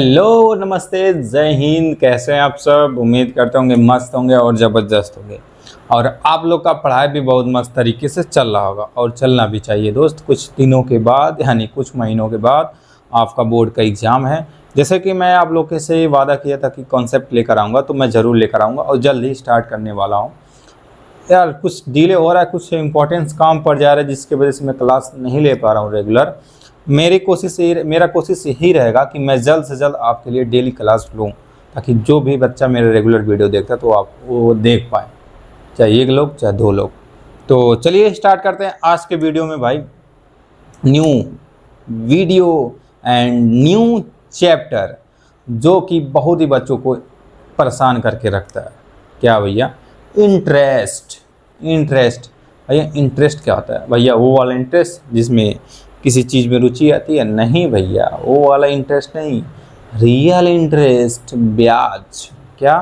Hello नमस्ते जय हिंद। कैसे हैं आप सब? उम्मीद करते होंगे मस्त होंगे और ज़बरदस्त होंगे। और आप लोग का पढ़ाई भी बहुत मस्त तरीके से चल रहा होगा और चलना भी चाहिए दोस्त। कुछ दिनों के बाद यानी कुछ महीनों के बाद आपका बोर्ड का एग्ज़ाम है। जैसे कि मैं आप लोग के से वादा किया था कि कॉन्सेप्ट लेकर आऊँगा, तो मैं ज़रूर लेकर आऊँगा और जल्द ही स्टार्ट करने वाला हूँ। यार कुछ डिले हो रहा है, कुछ इम्पोर्टेंस काम पड़ जा रहा है जिसकी वजह से मैं क्लास नहीं ले पा रहा हूँ रेगुलर। मेरा कोशिश यही रहेगा कि मैं जल्द से जल्द आपके लिए डेली क्लास लूँ, ताकि जो भी बच्चा मेरे रेगुलर वीडियो देखता है तो आप वो देख पाए, चाहे एक लोग चाहे दो लोग। तो चलिए स्टार्ट करते हैं आज के वीडियो में भाई। New video and new chapter जो कि बहुत ही बच्चों को परेशान करके रखता है। क्या भैया? इंटरेस्ट। इंटरेस्ट भैया, इंटरेस्ट क्या होता है भैया? वो वाला इंटरेस्ट जिसमें किसी चीज़ में रुचि आती है? नहीं भैया, वो वाला इंटरेस्ट नहीं। रियल इंटरेस्ट, ब्याज। क्या?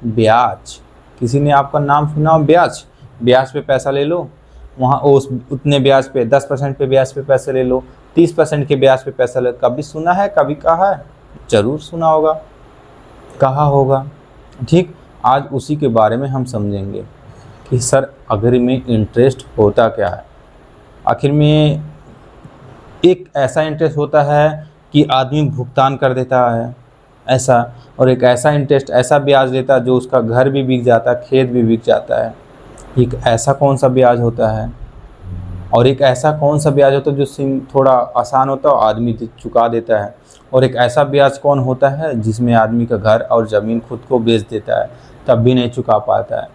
ब्याज। किसी ने आपका नाम सुना हो? ब्याज। ब्याज पे पैसा ले लो, वहाँ उस उतने ब्याज पे 10% पे ब्याज पे पैसे ले लो, 30% के ब्याज पे पैसा ले। कभी सुना है? कभी कहा है? ज़रूर सुना होगा, कहा होगा। ठीक, आज उसी के बारे में हम समझेंगे कि सर आखिर में इंटरेस्ट होता क्या है। आखिर में एक ऐसा इंटरेस्ट होता है कि आदमी भुगतान कर देता है ऐसा, और एक ऐसा इंटरेस्ट, ऐसा ब्याज देता है जो उसका घर भी बिक जाता है, खेत भी बिक जाता है। एक ऐसा कौन सा ब्याज होता है, और एक ऐसा कौन सा ब्याज होता है जो थोड़ा आसान होता है और आदमी चुका देता है, और एक ऐसा ब्याज कौन होता है जिसमें आदमी का घर और ज़मीन खुद को बेच देता है तब भी नहीं चुका पाता है।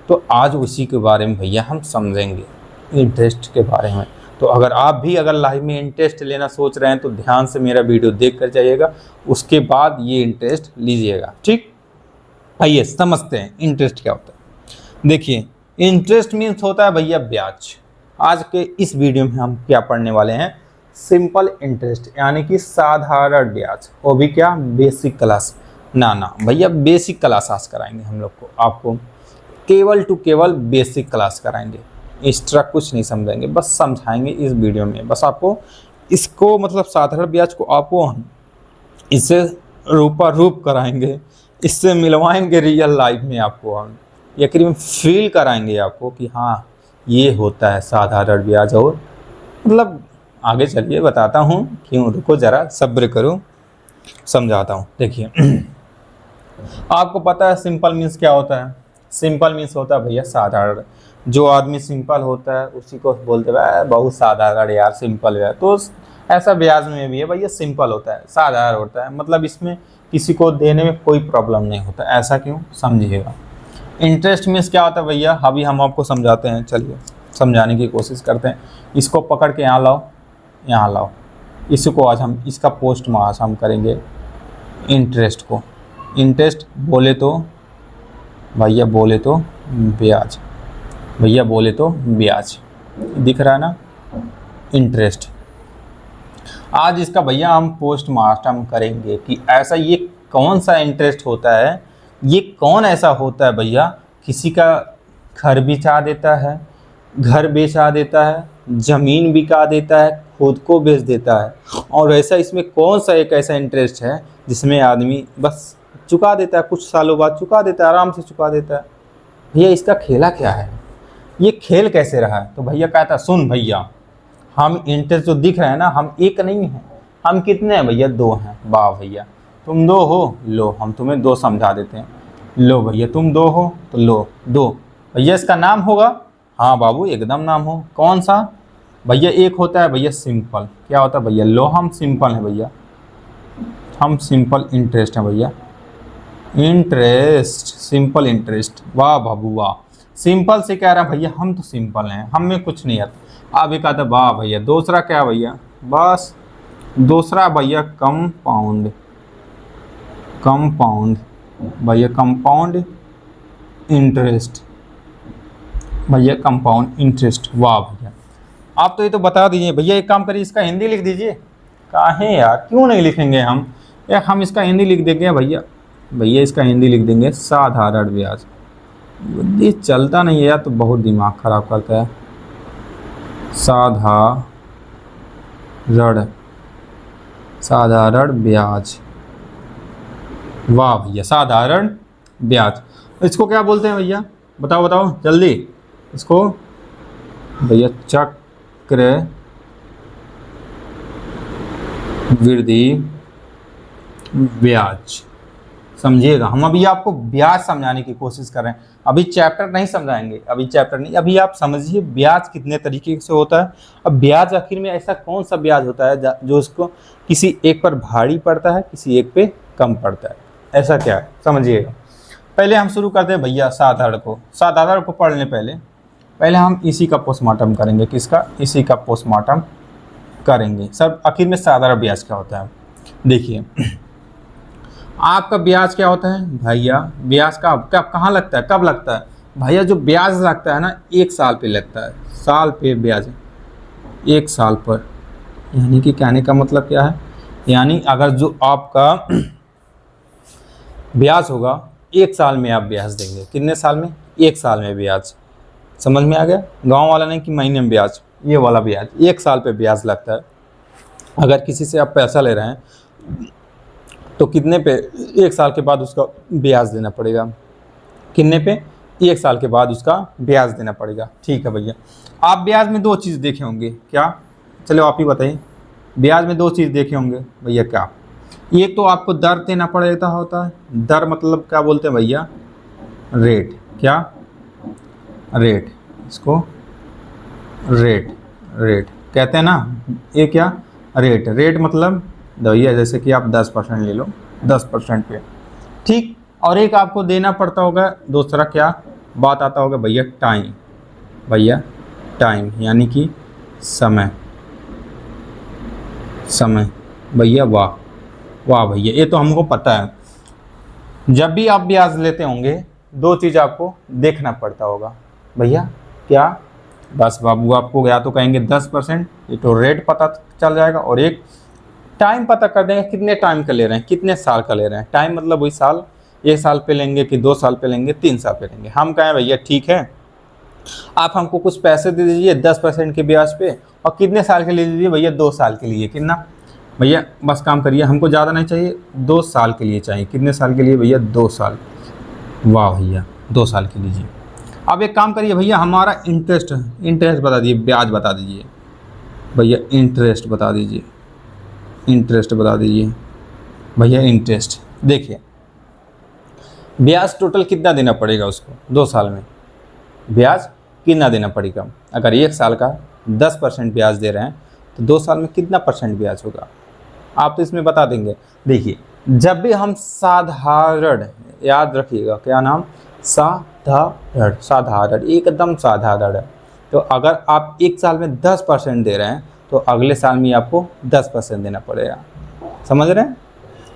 तो आज उसी के बारे में भैया हम समझेंगे, इंटरेस्ट के बारे में। तो अगर लाइफ में इंटरेस्ट लेना सोच रहे हैं तो ध्यान से मेरा वीडियो देख कर जाइएगा, उसके बाद ये इंटरेस्ट लीजिएगा। ठीक, आइए समझते हैं इंटरेस्ट क्या होता है। देखिए, इंटरेस्ट मीन्स होता है भैया ब्याज। आज के इस वीडियो में हम क्या पढ़ने वाले हैं? सिंपल इंटरेस्ट, यानी कि साधारण ब्याज। वो भी क्या? Basic class. ना ना भैया, बेसिक क्लास आज कराएंगे हम लोग को, आपको केवल टू केवल बेसिक क्लास कराएंगे। एक्स्ट्रा कुछ नहीं समझाएंगे, बस समझाएंगे इस वीडियो में। बस आपको इसको मतलब साधारण ब्याज को आपको हम इससे रूपा रूप कराएंगे, इससे मिलवाएंगे रियल लाइफ में। आपको हम यकीन फील कराएंगे आपको कि हाँ ये होता है साधारण ब्याज। और मतलब आगे चलिए बताता हूँ क्यों, रुको ज़रा सब्र करो, समझाता हूँ। देखिए आपको पता है सिंपल मीन्स क्या होता है? सिंपल मीन्स होता है भैया साधारण। जो आदमी सिंपल होता है उसी को बोलते हैं बहुत साधारण यार, सिंपल है। तो ऐसा ब्याज में भी है भैया, सिंपल होता है, साधारण होता है। मतलब इसमें किसी को देने में कोई प्रॉब्लम नहीं होता। ऐसा क्यों, समझिएगा। इंटरेस्ट मीन्स क्या होता है भैया, अभी हम आपको समझाते हैं। चलिए समझाने की कोशिश करते हैं। इसको पकड़ के यहाँ लाओ, यहाँ लाओ। इसको आज हम इसका पोस्ट में आज हम करेंगे इंटरेस्ट को। इंटरेस्ट बोले तो भैया, बोले तो ब्याज। भैया बोले तो ब्याज, दिख रहा है ना? इंटरेस्ट। आज इसका भैया हम पोस्ट मार्टम करेंगे कि ऐसा ये कौन सा इंटरेस्ट होता है। ये कौन ऐसा होता है भैया, किसी का घर बिचा देता है, घर बेचा देता है, ज़मीन बिका देता है, खुद को बेच देता है। और ऐसा इसमें कौन सा एक ऐसा इंटरेस्ट है जिसमें आदमी बस चुका देता है, कुछ सालों बाद चुका देता है, आराम से चुका देता है। भैया इसका खेला क्या है? ये खेल कैसे रहा है? तो भैया कहता सुन भैया, हम इंटरेस्ट जो दिख रहे हैं ना, हम एक नहीं हैं, हम कितने हैं भैया? दो हैं। वाह भैया, तुम दो हो, लो हम तुम्हें दो समझा देते हैं। लो भैया तुम दो हो तो लो दो। भैया इसका नाम होगा? हाँ बाबू एकदम नाम हो। कौन सा भैया? एक होता है भैया सिंपल। क्या होता है भैया? लो हम सिंपल हैं भैया, हम सिंपल इंटरेस्ट हैं भैया। Interest, simple interest. वाह बाबू वाह, सिंपल से कह रहा है भैया हम तो सिंपल हैं, हम में कुछ नहीं आता। अब एक आता वाह भैया, दूसरा क्या भैया? बस दूसरा भैया कंपाउंड। कंपाउंड भैया, कंपाउंड इंटरेस्ट। भैया कंपाउंड इंटरेस्ट। वाह भैया, आप तो ये तो बता दीजिए भैया। एक काम करिए, इसका हिंदी लिख दीजिए। काहे यार, क्यों नहीं लिखेंगे हम यार? हम इसका हिंदी लिख देंगे भैया। भैया इसका हिंदी लिख देंगे साधारण ब्याज। ये चलता नहीं है यार, तो बहुत दिमाग खराब करता है। साधारण, साधारण ब्याज। वाह भैया, साधारण ब्याज। इसको क्या बोलते हैं भैया, बताओ बताओ जल्दी। इसको भैया चक्र वृद्धि ब्याज। समझिएगा, हम अभी आपको ब्याज समझाने की कोशिश कर रहे हैं, अभी चैप्टर नहीं समझाएंगे, अभी चैप्टर नहीं, अभी आप समझिए ब्याज कितने तरीके से होता है। अब ब्याज आखिर में ऐसा कौन सा ब्याज होता है जो उसको किसी एक पर भारी पड़ता है, किसी एक पे कम पड़ता है, ऐसा क्या है समझिएगा। पहले हम शुरू करते हैं भैया साधारण को। साधारण को पढ़ने पहले पहले हम इसी का पोस्टमार्टम करेंगे। किसका? इसी का पोस्टमार्टम करेंगे। सब आखिर में साधारण ब्याज क्या होता है देखिए। आपका ब्याज क्या होता है भैया, ब्याज का कब कहाँ लगता है, कब लगता है भैया? जो ब्याज लगता है ना, 1 साल पे लगता है, साल पे ब्याज 1 साल पर। यानी कि कहने का मतलब क्या है, यानी अगर जो आपका ब्याज होगा 1 साल में आप ब्याज देंगे। कितने साल में? 1 साल में ब्याज। समझ में आ गया? गांव वाला नहीं कि महीने में ब्याज, ये वाला ब्याज 1 साल पे ब्याज लगता है। अगर किसी से आप पैसा ले रहे हैं तो कितने पे? 1 साल के बाद उसका ब्याज देना पड़ेगा। कितने पे? 1 साल के बाद उसका ब्याज देना पड़ेगा। ठीक है भैया। आप ब्याज में 2 चीज़ देखे होंगे, क्या? चलो आप ही बताइए। ब्याज में 2 चीज़ देखे होंगे भैया, क्या? एक तो आपको दर देना पड़ता होता है। दर मतलब क्या बोलते हैं भैया? रेट। क्या? रेट। इसको रेट, रेट कहते हैं ना, ये क्या? रेट। रेट मतलब भैया जैसे कि आप 10% ले लो, 10% पे, ठीक। और एक आपको देना पड़ता होगा, दूसरा क्या बात आता होगा भैया? टाइम। भैया टाइम यानी कि समय। समय भैया, वाह वाह भैया, ये तो हमको पता है। जब भी आप ब्याज लेते होंगे 2 चीज़ आपको देखना पड़ता होगा भैया। क्या? बस बाबू, आपको या तो कहेंगे 10%, ये तो रेट पता चल जाएगा, और एक टाइम पता कर देंगे कितने टाइम का ले रहे हैं, कितने साल का ले रहे हैं। टाइम मतलब वही साल, 1 साल पे लेंगे कि 2 साल पे लेंगे, 3 साल पे लेंगे। हम कहें भैया ठीक है, आप हमको कुछ पैसे दे दीजिए 10% के ब्याज पे, और कितने साल के लिए दीजिए भैया? 2 साल के लिए। कितना भैया? बस काम करिए, हमको ज़्यादा नहीं चाहिए, 2 साल के लिए चाहिए। कितने साल के लिए भैया? 2 साल। वाह भैया, 2 साल के लीजिए। अब एक काम करिए भैया, हमारा इंटरेस्ट, इंटरेस्ट बता दीजिए, ब्याज बता दीजिए भैया, इंटरेस्ट बता दीजिए, इंटरेस्ट बता दीजिए भैया, इंटरेस्ट। देखिए ब्याज टोटल कितना देना पड़ेगा उसको 2 साल में? ब्याज कितना देना पड़ेगा? अगर 1 साल का 10% ब्याज दे रहे हैं तो 2 साल में कितना परसेंट ब्याज होगा? आप तो इसमें बता देंगे। देखिए जब भी हम साधारण, याद रखिएगा क्या नाम? साधारण। साधारण, एकदम साधारण। तो अगर आप 1 साल में 10% दे रहे हैं तो अगले साल में आपको 10% देना पड़ेगा। समझ रहे हैं?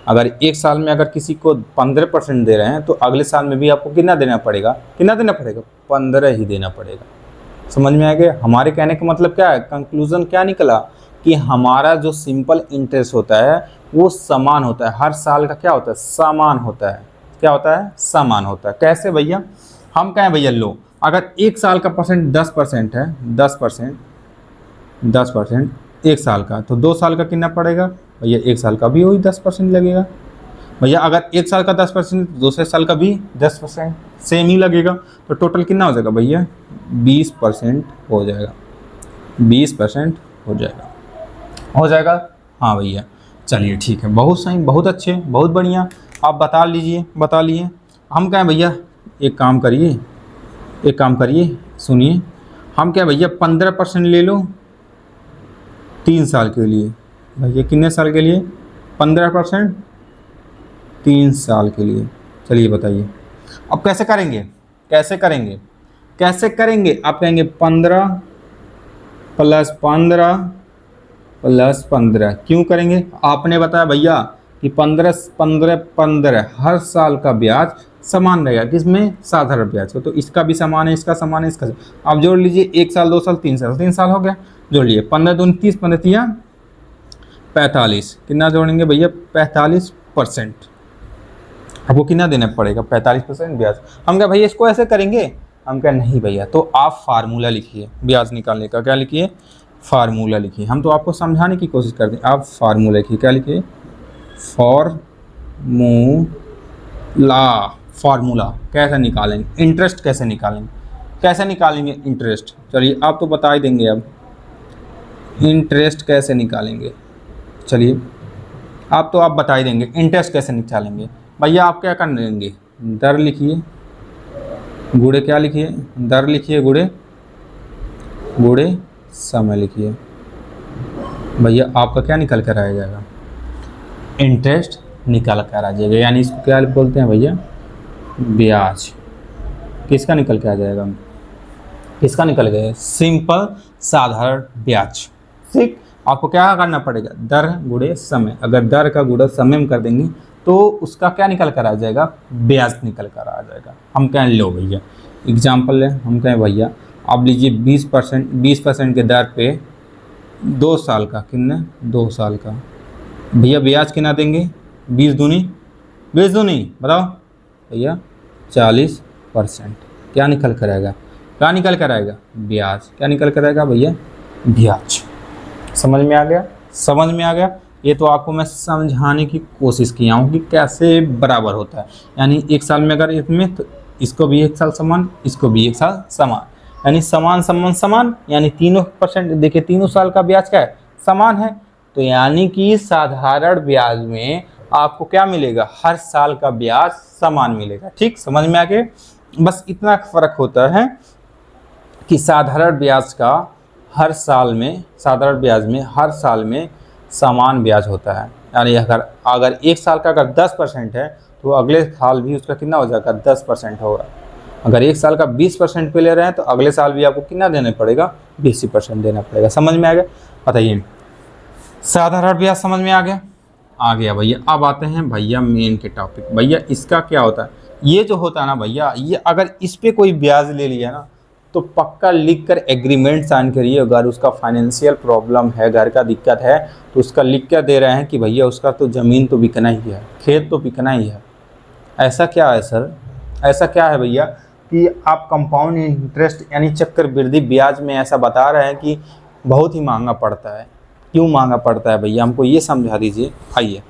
अगर 1 साल में अगर किसी को 15% दे रहे हैं तो अगले साल में भी आपको कितना देना पड़ेगा? कितना देना पड़ेगा? 15 ही देना पड़ेगा। समझ में आ गया? हमारे कहने का मतलब क्या है? कंक्लूजन क्या निकला कि हमारा जो सिंपल इंटरेस्ट होता है वो समान होता है। हर साल का क्या होता है? समान होता है। क्या होता है? समान होता है। कैसे भैया? हम कहें भैया लो, अगर 1 साल का परसेंट 10% है, 10%, 10% 1 साल का, तो 2 साल का कितना पड़ेगा भैया? 1 साल का भी वही 10% लगेगा भैया। अगर 1 साल का 10%, दूसरे साल का भी 10% सेम ही लगेगा, तो टोटल कितना हो जाएगा भैया? 20% हो जाएगा। 20% हो जाएगा, हो जाएगा। हाँ भैया, चलिए ठीक है, बहुत सही, बहुत अच्छे, बहुत बढ़िया। आप बता लीजिए, बता लिए। हम कहें भैया एक काम करिए, एक काम करिए, सुनिए। हम क्या भैया 15% ले लो 3 साल के लिए। भैया कितने साल के लिए? 15% 3 साल के लिए। चलिए बताइए अब कैसे करेंगे, कैसे करेंगे, कैसे करेंगे? आप कहेंगे 15 + 15 + 15। क्यों करेंगे? आपने बताया भैया कि 15 15 15 हर साल का ब्याज समान रहेगा। किसमें? साधारण ब्याज को। तो इसका भी समान है, इसका समान है, इसका। आप जोड़ लीजिए 1 साल 2 साल 3 साल, 3 साल हो गया। जोड़ लिए 15 दूनी 30, 15 तिया 45। कितना जोड़ेंगे भैया? 45%। आपको कितना देना पड़ेगा? 45% ब्याज। हम क्या भैया इसको ऐसे करेंगे? हम क्या नहीं भैया, तो आप फार्मूला लिखिए ब्याज निकालने का। क्या लिखिए? फार्मूला लिखिए। हम तो आपको समझाने की कोशिश करते हैं, आप फार्मूला लिखिए। क्या लिखिए? फॉर्मूला ला फार्मूला कैसे निकालेंगे, इंटरेस्ट कैसे निकालेंगे, कैसे निकालेंगे इंटरेस्ट, चलिए आप तो बता ही देंगे। अब इंटरेस्ट कैसे निकालेंगे, चलिए आप बता ही देंगे इंटरेस्ट कैसे निकालेंगे। भैया आप क्या कर देंगे, दर लिखिए, गुणे क्या लिखिए, दर लिखिए, गुणे गुणे समय लिखिए। भैया आपका क्या निकल कर आ जाएगा, इंटरेस्ट निकल कर आ जाएगा, यानी इसको क्या बोलते हैं भैया, ब्याज। किसका निकल के आ जाएगा, किसका निकल गया, सिंपल साधारण ब्याज। ठीक, आपको क्या करना पड़ेगा, दर गुणे समय। अगर दर का गुणा समय में कर देंगे तो उसका क्या निकल कर आ जाएगा, ब्याज निकल कर आ जाएगा। हम कहें लो भैया एग्जाम्पल है, हम कहें भैया आप लीजिए 20% के दर पे 2 साल का, कितना 2 साल का, भैया ब्याज कितना देंगे, 20 दूनी बताओ भैया 40%। क्या निकल कर आएगा, क्या निकल कर आएगा, ब्याज। क्या निकल कर आएगा भैया, ब्याज। समझ में आ गया, समझ में आ गया। ये तो आपको मैं समझाने की कोशिश किया हूँ कि कैसे बराबर होता है। यानी 1 साल में अगर इसमें, तो इसको भी 1 साल समान, इसको भी 1 साल समान, यानी समान समान समान, यानी 3% देखिए, 3 साल का ब्याज क्या है, समान है। तो यानी कि साधारण ब्याज में आपको क्या मिलेगा, हर साल का ब्याज समान मिलेगा। ठीक, समझ में आ गया। बस इतना फर्क होता है कि साधारण ब्याज का हर साल में, साधारण ब्याज में हर साल में समान ब्याज होता है। यानी अगर 1 साल का अगर 10% है तो अगले साल भी उसका कितना हो जाएगा, 10% होगा। अगर 1 साल का 20% पे ले रहे हैं तो अगले साल भी आपको कितना देना पड़ेगा, 20% देना पड़ेगा। समझ में आ गया, बताइए साधारण ब्याज समझ में आ गया। आ गया भैया। अब आते हैं भैया मेन के टॉपिक। भैया इसका क्या होता है, ये जो होता है ना भैया, ये अगर इस पे कोई ब्याज ले लिया ना तो पक्का लिख कर एग्रीमेंट साइन करिए। अगर उसका फाइनेंशियल प्रॉब्लम है, घर का दिक्कत है, तो उसका लिख कर दे रहे हैं कि भैया उसका तो ज़मीन तो बिकना ही है, खेत तो बिकना ही है। ऐसा क्या है सर, ऐसा क्या है भैया कि आप कंपाउंड इंटरेस्ट यानी चक्रवृद्धि ब्याज में ऐसा बता रहे हैं कि बहुत ही महंगा पड़ता है। क्यों महंगा पड़ता है भैया, हमको ये समझा दीजिए। आइए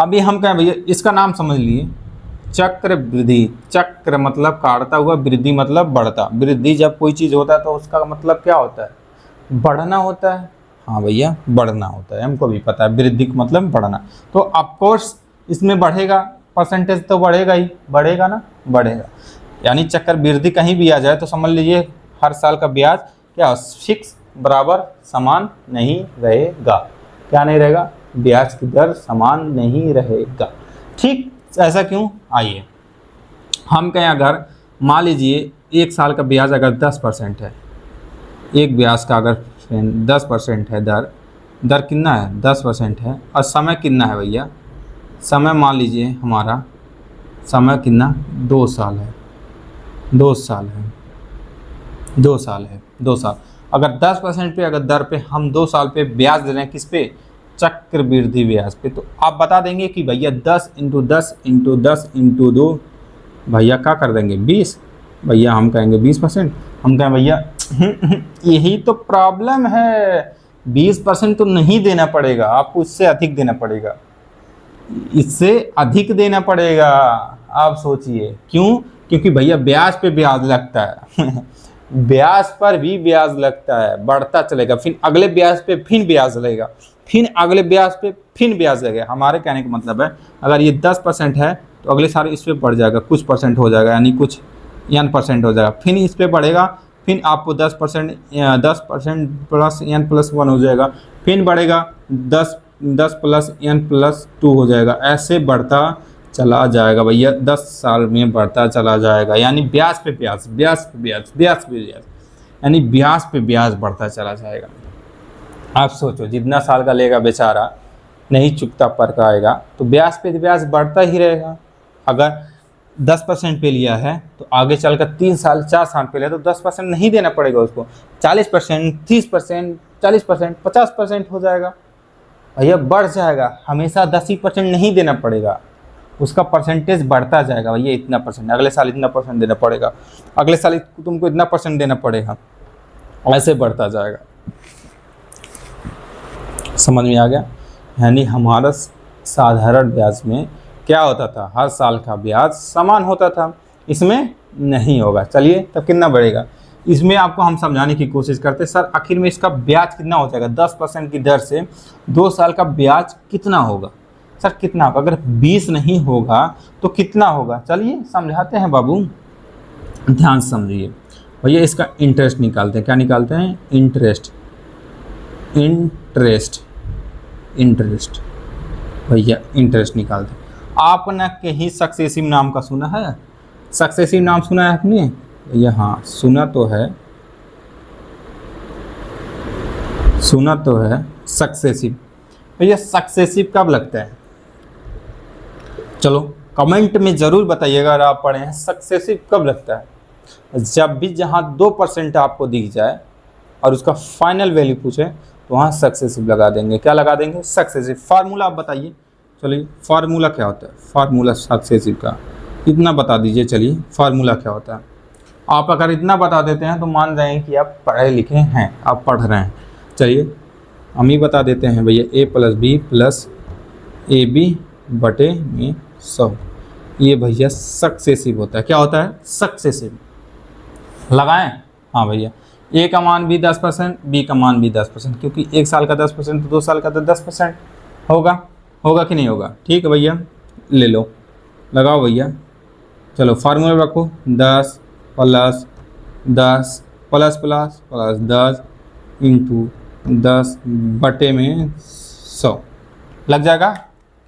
अभी हम कहें भैया, इसका नाम समझ लिए, चक्रवृद्धि। चक्र मतलब काटता हुआ, वृद्धि मतलब बढ़ता। वृद्धि जब कोई चीज़ होता है तो उसका मतलब क्या होता है, बढ़ना होता है। हाँ भैया बढ़ना होता है, हमको भी पता है वृद्धि का मतलब बढ़ना। तो ऑफकोर्स इसमें बढ़ेगा, परसेंटेज तो बढ़ेगा ही, बढ़ेगा ना, बढ़ेगा। यानी चक्रवृद्धि कहीं भी आ जाए तो समझ लीजिए हर साल का ब्याज क्या फिक्स बराबर समान नहीं रहेगा। क्या नहीं रहेगा, ब्याज की दर समान नहीं रहेगा। ठीक, ऐसा क्यों, आइए हम कहें अगर मान लीजिए 1 साल का ब्याज अगर 10% है, एक ब्याज का अगर 10% है, दर कितना है, 10% है, और समय कितना है भैया, समय मान लीजिए हमारा समय कितना, 2 साल है, 2 साल है, 2 साल है, 2 साल। अगर 10% पे अगर दर पे हम 2 साल पे ब्याज दे रहे हैं, किस पे, चक्रवृद्धि ब्याज पे, तो आप बता देंगे कि भैया 10 × 10 × 10 × 2 भैया क्या कर देंगे, 20। भैया हम कहेंगे 20%। हम कहें भैया यही तो प्रॉब्लम है, 20% तो नहीं देना पड़ेगा आपको, इससे अधिक देना पड़ेगा, इससे अधिक देना पड़ेगा। आप सोचिए क्यों, क्योंकि भैया ब्याज पे ब्याज लगता है ब्याज पर भी ब्याज लगता है, बढ़ता चलेगा, फिर अगले ब्याज पे फिर ब्याज लगेगा, फिर अगले ब्याज पे फिर ब्याज लगेगा। हमारे कहने का मतलब है अगर ये 10% है तो अगले साल इस पे बढ़ जाएगा, कुछ परसेंट हो जाएगा, यानी कुछ n% हो जाएगा, फिर इस पे बढ़ेगा, फिर आपको 10% प्लस n+1 हो जाएगा, फिर बढ़ेगा 10 + n+2 हो जाएगा, ऐसे बढ़ता चला जाएगा भैया, 10 साल में बढ़ता चला जाएगा। यानी ब्याज पे ब्याज, ब्याज पे ब्याज, ब्याज पे ब्याज, यानी ब्याज पे ब्याज बढ़ता चला जाएगा। आप सोचो जितना साल का लेगा बेचारा, नहीं चुकता पर का आएगा तो ब्याज पे ब्याज बढ़ता ही रहेगा। अगर 10% पे लिया है तो आगे चलकर 3 साल 4 साल पे लिया तो 10% नहीं देना पड़ेगा उसको, 40%, 30%, 40%, 50% हो जाएगा भैया, बढ़ जाएगा। हमेशा 10% नहीं देना पड़ेगा, उसका परसेंटेज बढ़ता जाएगा भैया, इतना परसेंट, अगले साल इतना परसेंट देना पड़ेगा, अगले साल तुमको इतना परसेंट देना पड़ेगा, ऐसे बढ़ता जाएगा। समझ में आ गया। यानी हमारा साधारण ब्याज में क्या होता था, हर साल का ब्याज समान होता था, इसमें नहीं होगा। चलिए तब कितना बढ़ेगा, इसमें आपको हम समझाने की कोशिश करते हैं। सर आखिर में इसका ब्याज कितना हो जाएगा, 10% की दर से 2 साल का ब्याज कितना होगा। सर कितना होगा, अगर 20 नहीं होगा तो कितना होगा, चलिए समझाते हैं बाबू, ध्यान से समझिए भैया। इसका इंटरेस्ट निकालते हैं, क्या निकालते हैं, इंटरेस्ट, इंटरेस्ट, इंटरेस्ट भैया, इंटरेस्ट निकालते हैं। आपने कहीं सक्सेसिव नाम का सुना है, सक्सेसिव नाम सुना है आपने भैया, हाँ सुना तो है, सुना तो है सक्सेसिव। भैया सक्सेसिव कब लगता है, चलो कमेंट में ज़रूर बताइएगा अगर आप पढ़े हैं, सक्सेसिव कब लगता है। जब भी जहाँ 2% आपको दिख जाए और उसका फाइनल वैल्यू पूछे तो वहाँ सक्सेसिव लगा देंगे। क्या लगा देंगे, सक्सेसिव। फार्मूला आप बताइए, चलिए फार्मूला क्या होता है, फार्मूला सक्सेसिव का इतना बता दीजिए। चलिए फार्मूला क्या होता है, आप अगर इतना बता देते हैं तो मान जाएंगे कि आप पढ़े लिखे हैं, आप पढ़ रहे हैं। चलिए हम ही बता देते हैं भैया, a + b + ab/100, ये भैया सक्सेसिव होता है। क्या होता है, सक्सेसिव। लगाएं, हाँ भैया, a का मान भी 10%, b का मान भी 10%, क्योंकि 1 साल का 10% तो 2 साल का तो 10% होगा, होगा कि नहीं होगा। ठीक है भैया, ले लो, लगाओ भैया। चलो फार्मूला रखो, 10 + 10 ++ +10 × 10/100 लग जाएगा।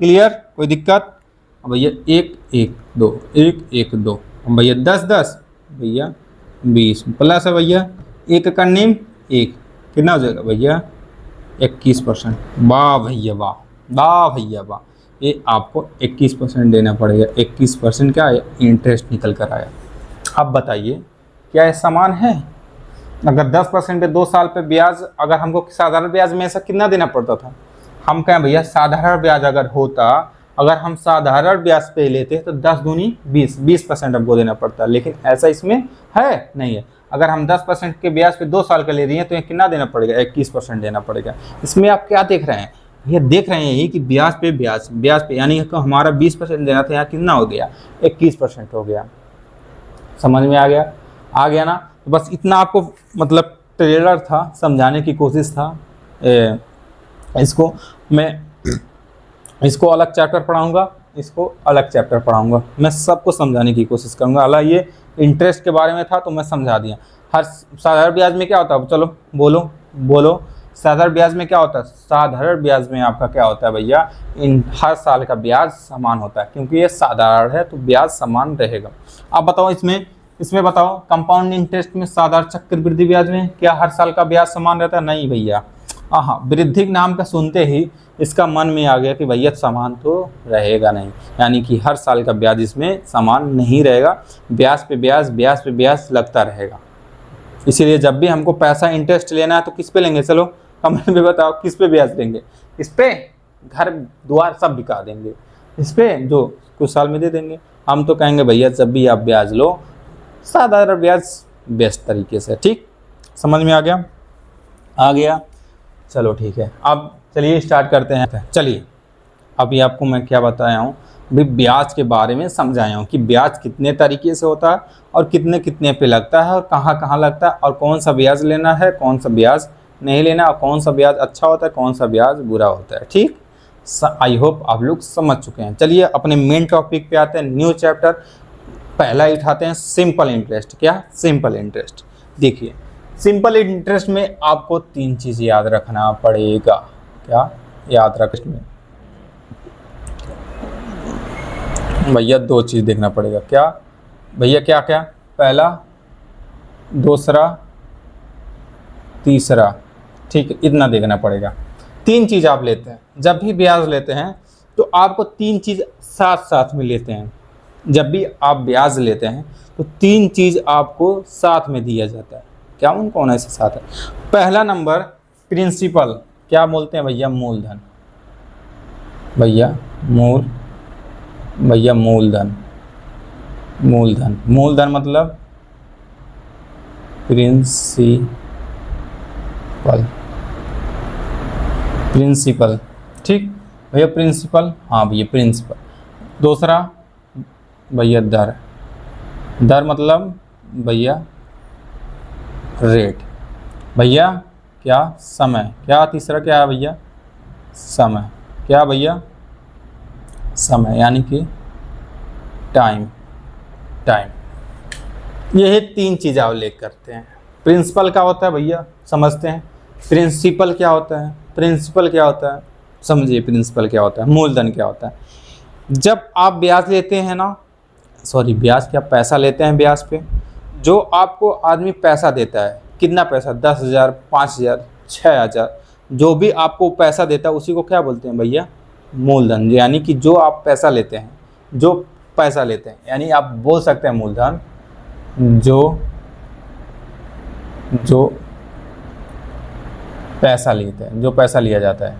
क्लियर, कोई दिक्कत। अब भैया 1 1 2 1 1 2, अब भैया 10 10 भैया 20 प्लस है भैया 1 का नीम 1, कितना हो जाएगा भैया 21%। वाह भैया वाह, वाह भैया वाह, ये आपको 21% देना पड़ेगा। 21% क्या है, इंटरेस्ट निकल कर आया। अब बताइए क्या ये समान है, अगर 10% पे 2 साल पे ब्याज, अगर हमको साधारण ब्याज में ऐसा कितना देना पड़ता था, हम कहें भैया साधारण ब्याज अगर होता, अगर हम साधारण ब्याज पे लेते तो 10 दूनी 20% हमको देना पड़ता, लेकिन ऐसा इसमें है नहीं है। अगर हम 10% के ब्याज पे 2 साल का ले रही हैं तो ये कितना देना पड़ेगा, 21% देना पड़ेगा। इसमें आप क्या देख रहे हैं, ये देख रहे हैं यही कि ब्याज पे ब्याज, ब्याज पे, यानी कि हमारा 20% देना था, यहाँ कितना हो गया 21% हो गया। समझ में आ गया, आ गया ना। तो बस इतना आपको मतलब ट्रेलर था, समझाने की कोशिश था। इसको मैं इसको अलग चैप्टर पढ़ाऊंगा, इसको अलग चैप्टर पढ़ाऊंगा, मैं सबको समझाने की कोशिश करूंगा। हालांकि ये इंटरेस्ट के बारे में था तो मैं समझा दिया। हर साधारण ब्याज में क्या होता है, चलो बोलो बोलो, साधारण ब्याज में क्या होता है, साधारण ब्याज में आपका क्या होता है भैया, इन हर साल का ब्याज समान होता है, क्योंकि ये साधारण है तो ब्याज समान रहेगा। अब बताओ इसमें बताओ कंपाउंड इंटरेस्ट में, साधारण चक्रवृद्धि ब्याज में क्या हर साल का ब्याज समान रहता है, नहीं भैया। हाँ, वृद्धि नाम का सुनते ही इसका मन में आ गया कि भैया समान तो रहेगा नहीं, यानी कि हर साल का ब्याज इसमें समान नहीं रहेगा, ब्याज पे ब्याज, ब्याज पे ब्याज लगता रहेगा। इसीलिए जब भी हमको पैसा इंटरेस्ट लेना है तो किस पे लेंगे, चलो कमेंट में बताओ किस पे ब्याज देंगे। इस पे घर द्वार सब बिका देंगे, इस पे जो कुछ साल में दे देंगे। हम तो कहेंगे भैया जब भी आप ब्याज लो साधारण ब्याज बेस्ट तरीके से। ठीक, समझ में आ गया, आ गया, चलो ठीक है। अब चलिए स्टार्ट करते हैं। चलिए अभी आपको मैं क्या बताया हूँ, भी ब्याज के बारे में समझाया हूँ कि ब्याज कितने तरीके से होता है और कितने कितने पे लगता है और कहाँ कहाँ लगता है और कौन सा ब्याज लेना है, कौन सा ब्याज नहीं लेना और कौन सा ब्याज अच्छा होता है, कौन सा ब्याज बुरा होता है। ठीक, आई होप आप लोग समझ चुके हैं। चलिए अपने मेन टॉपिक पे आते हैं, न्यू चैप्टर पहला ही उठाते हैं, सिंपल इंटरेस्ट। क्या, सिंपल इंटरेस्ट। देखिए सिंपल इंटरेस्ट में आपको 3 चीज़ याद रखना पड़ेगा। क्या याद रखना भैया, 2 चीज़ देखना पड़ेगा। क्या भैया, क्या क्या, पहला, दूसरा, तीसरा। ठीक है, इतना देखना पड़ेगा। 3 चीज़ आप लेते हैं, जब भी ब्याज लेते हैं तो आपको 3 चीज़ साथ साथ में लेते हैं। जब भी आप ब्याज लेते हैं तो 3 चीज़ आपको साथ में दिया जाता है। क्या उन कौन ऐसे साथ है, पहला नंबर प्रिंसिपल, क्या बोलते हैं भैया, मूलधन। भैया मूलधन, मूलधन, मूलधन मतलब प्रिंसिपल। ठीक भैया, प्रिंसिपल, हाँ भैया प्रिंसिपल। दूसरा भैया दर, दर मतलब भैया रेट, भैया क्या समय, क्या तीसरा क्या है भैया समय, क्या भैया समय यानी कि टाइम, टाइम। यही तीन चीज़ें आप उल्लेख करते हैं। प्रिंसिपल क्या होता है भैया समझते हैं, प्रिंसिपल क्या होता है, प्रिंसिपल क्या होता है समझिए, प्रिंसिपल क्या होता है, मूलधन क्या होता है। जब आप ब्याज लेते हैं ना, सॉरी ब्याज क्या, पैसा लेते हैं ब्याज पे, जो आपको आदमी पैसा देता है, कितना पैसा, 10,000 5,000 6,000, जो भी आपको पैसा देता है उसी को क्या बोलते हैं भैया मूलधन। यानी कि जो आप पैसा लेते हैं, जो पैसा लेते हैं, यानी आप बोल सकते हैं मूलधन, जो पैसा लेते हैं, जो पैसा लिया जाता है,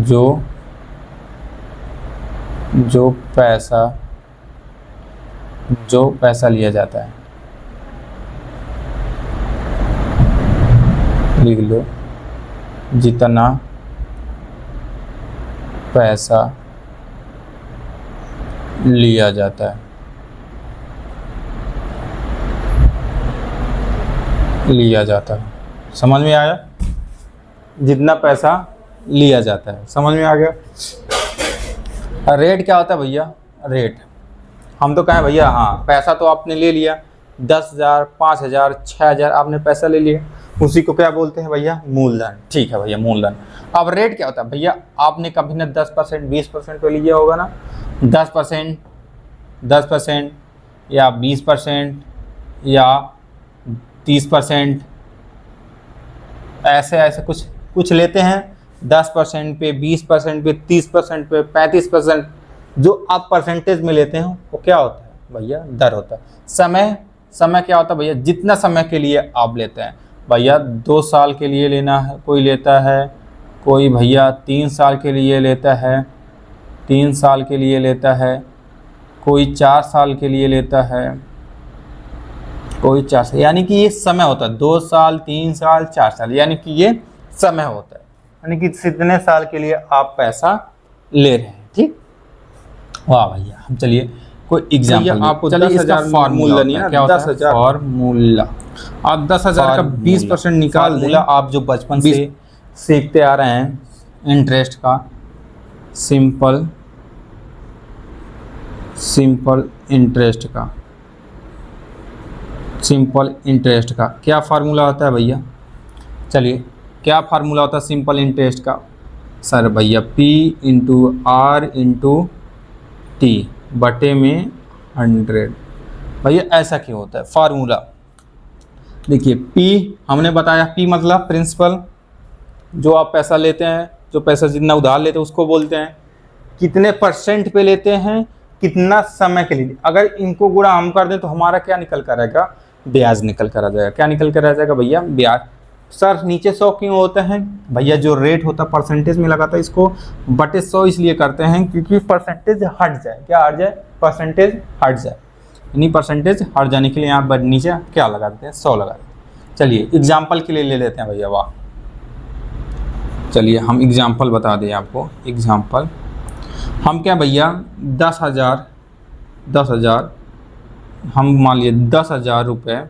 जो पैसा लिया जाता है, लिख लो, जितना पैसा लिया जाता है, समझ में आया, जितना पैसा लिया जाता है, समझ में आ गया। रेट क्या होता है भैया, रेट हम तो कहें भैया हाँ पैसा तो आपने ले लिया, 10,000 5,000 6,000 आपने पैसा ले लिया, उसी को क्या बोलते हैं भैया मूलधन। ठीक है भैया मूलधन। अब रेट क्या होता है भैया, आपने कभी ना 10% 20% पे लिया होगा ना, 10% या 20% या 30%, ऐसे कुछ लेते हैं 10% पे, 20% पे, 30% पे, 35%, जो आप परसेंटेज में लेते हैं वो क्या होता है भैया दर होता है। समय क्या होता है भैया, जितना समय के लिए आप लेते हैं, भैया 2 साल के लिए लेना है कोई लेता है, कोई भैया 3 साल के लिए लेता है, 3 साल के लिए लेता है, कोई 4 साल के लिए लेता है, कोई 4 साल, यानी कि ये समय होता है, 2 साल 3 साल 4 साल, यानी कि ये समय होता है, यानी कि कितने साल के लिए आप पैसा ले रहे हैं। ठीक, वाह भैया। हम चलिए कोई एग्जाम्पल आपको, चलिए इसका फार्मूला नहीं है, क्या होता है फार्मूला, आप 10,000 का 20% निकाल दें, आप जो बचपन से सीखते आ रहे हैं इंटरेस्ट का, सिंपल इंटरेस्ट का क्या फार्मूला होता है भैया, चलिए क्या फार्मूला होता है सिंपल इंटरेस्ट का सर भैया, P into R into T बटे में 100। भैया ऐसा क्यों होता है फार्मूला, देखिए P हमने बताया, P मतलब प्रिंसिपल, जो आप पैसा लेते हैं, जो पैसा जितना उधार लेते हैं उसको बोलते हैं, कितने परसेंट पे लेते हैं, कितना समय के लिए। अगर इनको गुणा हम कर दें तो हमारा क्या निकल कर आएगा, ब्याज निकल कर आ जाएगा। क्या निकल कर आ जाएगा भैया, ब्याज। सर नीचे 100 क्यों होता है भैया, जो रेट होता है परसेंटेज में लगाता है, इसको बटे 100 इसलिए करते हैं क्योंकि परसेंटेज हट जाए, क्या हट जाए, परसेंटेज हट जाए, यानी परसेंटेज हट जाने के लिए यहाँ नीचे क्या लगा देते हैं, 100 लगा देते हैं। चलिए एग्जाम्पल के लिए ले लेते हैं भैया, वाह। चलिए हम एग्जाम्पल बता दें आपको, एग्जाम्पल हम क्या भैया 10,000 हम मान लिए 10,000 रुपये,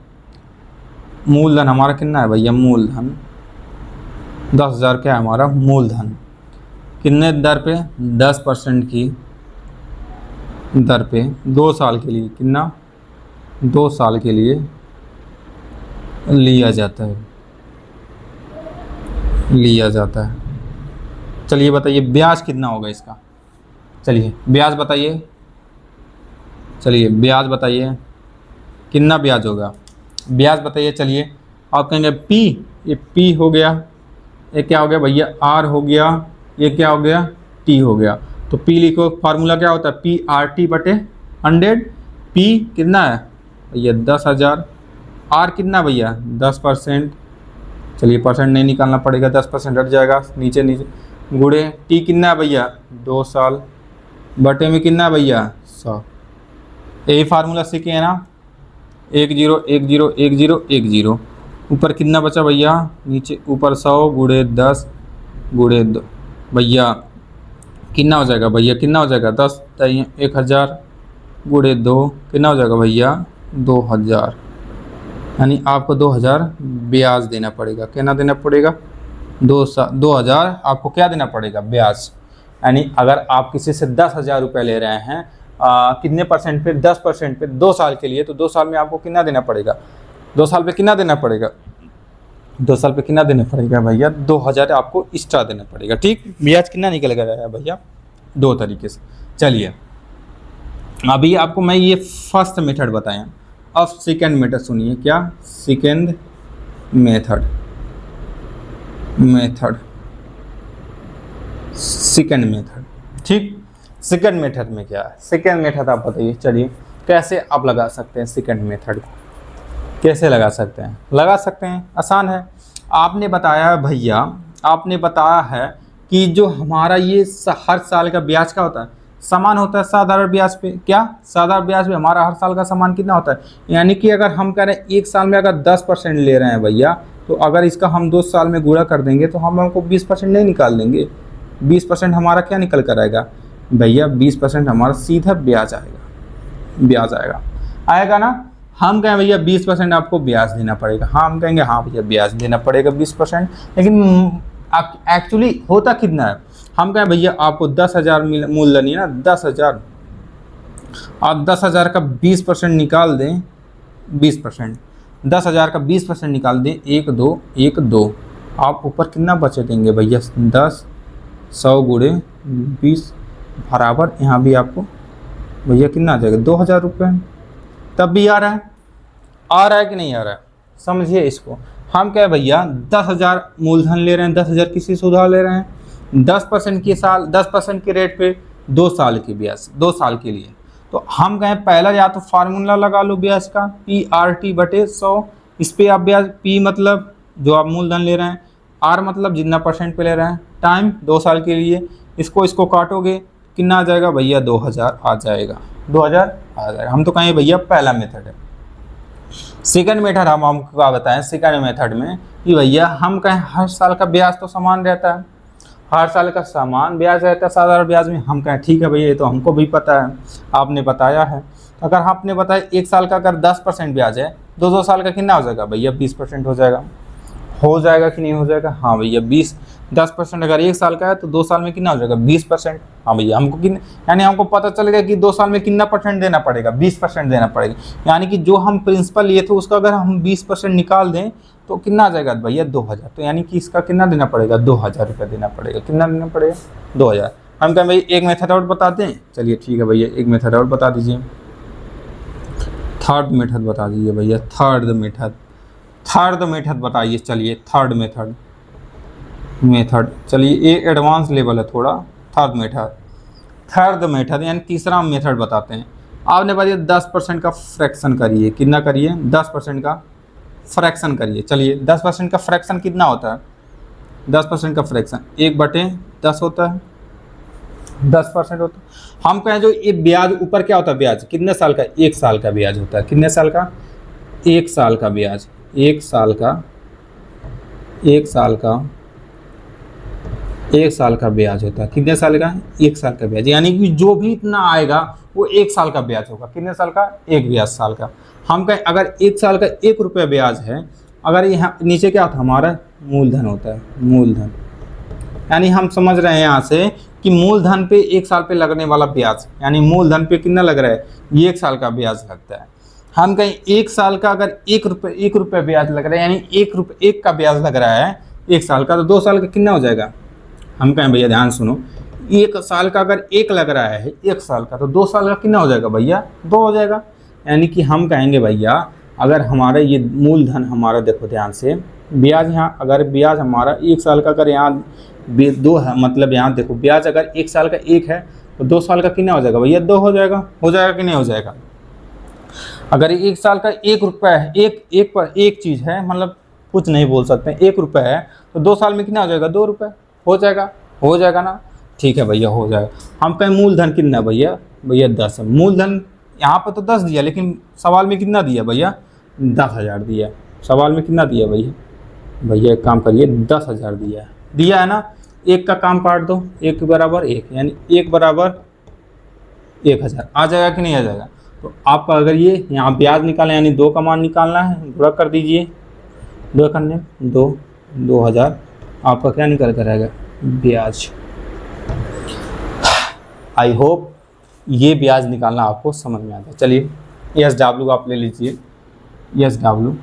मूलधन हमारा कितना है भैया, मूलधन 10,000 क्या है हमारा मूलधन, कितने दर पे, 10% की दर पे 2 साल के लिए, कितना 2 साल के लिए लिया जाता है। चलिए बताइए ब्याज कितना होगा इसका, चलिए ब्याज बताइए, कितना ब्याज होगा, ब्याज बताइए। चलिए आप कहेंगे P, ये P हो गया, ये क्या हो गया भैया R हो गया, ये क्या हो गया T हो गया। तो P लिखो, फार्मूला क्या होता है PRT बटे 100। P कितना है भैया 10,000, R कितना भैया 10%, चलिए परसेंट नहीं निकालना पड़ेगा, 10% हट जाएगा नीचे, गुड़े T कितना है भैया 2 साल, बटे में कितना भैया 100। यही फार्मूला सीखे हैं ना, 1 0 1 0 1 0 1 0, ऊपर कितना बचा भैया, नीचे ऊपर 100 गुड़े 10 गुड़े 2 भैया कितना हो जाएगा भैया, कितना हो जाएगा, 10 1000 गुणे 2 कितना हो जाएगा भैया, 2000। यानी आपको 2000 ब्याज देना पड़ेगा। कितना देना पड़ेगा, 2000 आपको क्या देना पड़ेगा, ब्याज। यानी अगर आप किसी से 10,000 रुपये ले रहे हैं कितने परसेंट पे, 10% पे 2 साल के लिए, तो 2 साल में आपको कितना देना पड़ेगा, 2 साल पे कितना देना पड़ेगा, 2 साल पे कितना देना पड़ेगा भैया, 2000 आपको एक्स्ट्रा देना पड़ेगा। ठीक, ब्याज कितना निकल गया भैया, 2 तरीके से। चलिए अभी आपको मैं ये फर्स्ट मेथड बताया, अब सेकेंड मेथड सुनिए। क्या, सेकेंड मेथड, सेकेंड मेथड। ठीक, सेकेंड मेथड में क्या है, सेकेंड मेथड आप बताइए। चलिए कैसे आप लगा सकते हैं सेकेंड मेथड, कैसे लगा सकते हैं, लगा सकते हैं, आसान है। आपने बताया भैया, आपने बताया है कि जो हमारा ये हर साल का ब्याज क्या होता है, समान होता है साधारण ब्याज पे। क्या, साधारण ब्याज पे हमारा हर साल का समान कितना होता है। यानी कि अगर हम कह रहे हैं एक साल में अगर 10% ले रहे हैं भैया, तो अगर इसका हम 2 साल में गुणा कर देंगे तो हम हमको 20% नहीं निकाल देंगे। 20% हमारा क्या निकल कर आएगा भैया, 20% हमारा सीधा ब्याज आएगा, ब्याज आएगा, आएगा ना। हम कहें भैया 20% आपको ब्याज देना पड़ेगा, हाँ हम कहेंगे हाँ भैया ब्याज देना पड़ेगा 20%, लेकिन एक्चुअली होता कितना है। हम कहें भैया आपको 10,000 मूलधन है ना, 10,000, आप 10,000 का 20% निकाल दें, 20%, 10,000 का 20% निकाल दें, 1 2 1 2, आप ऊपर कितना बचे देंगे भैया, 10 100 गुणे 20 बराबर, यहाँ भी आपको भैया कितना आ जाएगा, 2,000 रुपये। तब भी आ रहा है, आ रहा है कि नहीं आ रहा है, समझिए इसको। हम क्या भैया 10,000 मूलधन ले रहे हैं, 10,000 किसी से उधार ले रहे हैं, 10% के साल, 10% के रेट पे 2 साल की ब्याज, 2 साल के लिए। तो हम कहें पहला या तो फार्मूला लगा लो ब्याज का, PRT/100। इस पे आप ब्याज, P मतलब जो आप मूलधन ले रहे हैं, R मतलब जितना परसेंट पे ले रहे हैं, टाइम 2 साल के लिए, इसको काटोगे कितना आ जाएगा भैया, 2,000 आ जाएगा, 2,000 आ जाएगा। हम तो कहें भैया पहला मेथड है। सेकंड मेथड हम आपको क्या बताएं, सेकंड मेथड में कि भैया हम कहें हर साल का ब्याज तो समान रहता है, हर साल का समान ब्याज रहता है साधारण ब्याज में। हम कहें ठीक है भैया ये तो हमको भी पता है, आपने बताया है। तो अगर आपने बताया 1 साल का अगर 10% ब्याज है, 2 साल का कितना हो जाएगा भैया, 20% हो जाएगा, हो जाएगा कि नहीं हो जाएगा, हाँ भैया 10% अगर 1 साल का है तो 2 साल में कितना हो जाएगा, 20%। हाँ भैया हमको यानी हमको पता चलेगा कि 2 साल में कितना परसेंट देना पड़ेगा, 20% देना पड़ेगा। यानी कि जो हम प्रिंसिपल लिए थे उसका अगर हम 20% निकाल दें तो कितना आ जाएगा भैया, 2,000। तो यानी कि इसका कितना देना पड़ेगा, 2,000 रुपये देना पड़ेगा। कितना देना पड़ेगा, 2,000। हम कहें भाई एक मेथड और बताते हैं, चलिए ठीक है भैया एक मेथड और बता दीजिए, थर्ड मेथड बता दीजिए भैया, थर्ड मेथड बताइए। चलिए थर्ड मेथड चलिए ये एडवांस लेवल है थोड़ा। थर्ड मेथड यानी तीसरा मेथड बताते हैं। आपने बताइए 10% का फ्रैक्शन करिए, कितना करिए, 10% का फ्रैक्शन करिए। चलिए 10% का फ्रैक्शन कितना होता है, 10% का फ्रैक्शन 1/10 होता है, 10% होता है। हम कहें जो ये ब्याज ऊपर क्या होता है, ब्याज कितने साल का, 1 साल का ब्याज होता है। कितने साल का, 1 साल का ब्याज, 1 साल का ब्याज होता है। कितने साल का, 1 साल का ब्याज। यानी कि जो भी इतना आएगा वो 1 साल का ब्याज होगा। कितने साल का, 1 ब्याज साल का। हम कहें अगर 1 साल का 1 रुपया ब्याज है, अगर यहाँ नीचे क्या होता है हमारा मूलधन होता है, मूलधन। यानी हम समझ रहे हैं यहाँ से कि मूलधन पे 1 साल पे लगने वाला ब्याज, यानी मूलधन पे कितना लग रहा है, ये 1 साल का ब्याज लगता है। हम कहें 1 साल का अगर 1 रुपये ब्याज लग रहा है, यानी 1 का ब्याज लग रहा है 1 साल का, तो 2 साल का कितना हो जाएगा। हम कहें भैया ध्यान सुनो, 1 साल का अगर 1 लग रहा है 1 साल का, तो 2 साल का कितना हो जाएगा भैया, 2 हो जाएगा। यानी कि हम कहेंगे भैया अगर हमारा ये मूलधन हमारा, देखो ध्यान से, ब्याज यहाँ अगर ब्याज हमारा 1 साल का अगर यहाँ 2 है, मतलब यहाँ देखो ब्याज अगर 1 साल का 1 है तो 2 साल का कितना हो जाएगा भैया, 2 हो जाएगा। हो जाएगा कि नहीं हो जाएगा। अगर 1 साल का 1 रुपया है, एक चीज़ है, मतलब कुछ नहीं बोल सकते, 1 रुपया है, तो 2 साल में कितना हो जाएगा, 2 रुपये हो जाएगा। हो जाएगा ना, ठीक है भैया हो जाएगा। हम कहें मूलधन कितना भैया, 10 है मूलधन। यहाँ पर तो 10 दिया, लेकिन सवाल में कितना दिया भैया, 10,000 दिया। सवाल में कितना दिया भैया, एक काम करिए 10,000 दिया है ना। एक का काम काट दो, एक बराबर एक, यानी एक बराबर 1000 आ जाएगा कि नहीं आ जाएगा। तो आपका अगर ये यहाँ ब्याज निकालें यानी 2 का मान निकालना है, गुणा कर दीजिए, 2 करने 2000 आपका क्या निकल कर आएगा, ब्याज। आई होप ये ब्याज निकालना आपको समझ में आता है। चलिए एस डब्ल्यू आप ले लीजिए, एस डब्ल्यू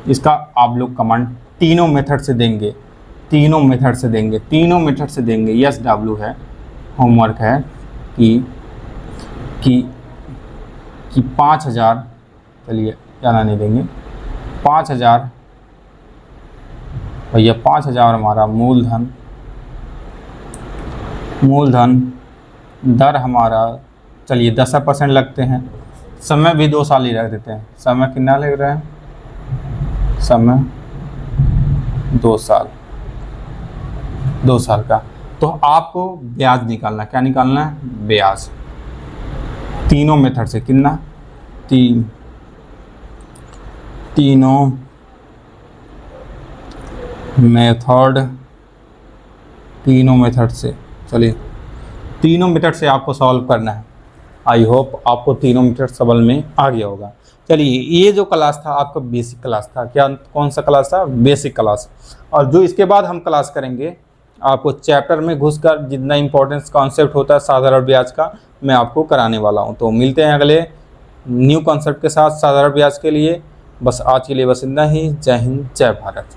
इसका आप लोग कमांड तीनों मेथड से देंगे, तीनों मेथड से देंगे, तीनों मेथड से देंगे। एस डब्ल्यू है, होमवर्क है कि 5000, चलिए ज़्यादा नहीं देंगे, 5000 भैया, 5000 हमारा मूलधन दर हमारा, चलिए 10% लगते हैं, समय भी 2 साल ही रख देते हैं। समय कितना लग रहा है, समय 2 साल, 2 साल का। तो आपको ब्याज निकालना, क्या निकालना है, ब्याज। तीनों मेथड से कितना, तीनों मेथड से, चलिए तीनों मेथड से आपको सॉल्व करना है। आई होप आपको तीनों मेथड समझ में आ गया होगा। चलिए ये जो क्लास था आपका बेसिक क्लास था, क्या कौन सा क्लास था, बेसिक क्लास। और जो इसके बाद हम क्लास करेंगे, आपको चैप्टर में घुसकर जितना इंपॉर्टेंस कॉन्सेप्ट होता है साधारण ब्याज का, मैं आपको कराने वाला हूँ। तो मिलते हैं अगले न्यू कॉन्सेप्ट के साथ साधारण ब्याज के लिए। बस आज के लिए बस इतना ही। जय हिंद, जय भारत।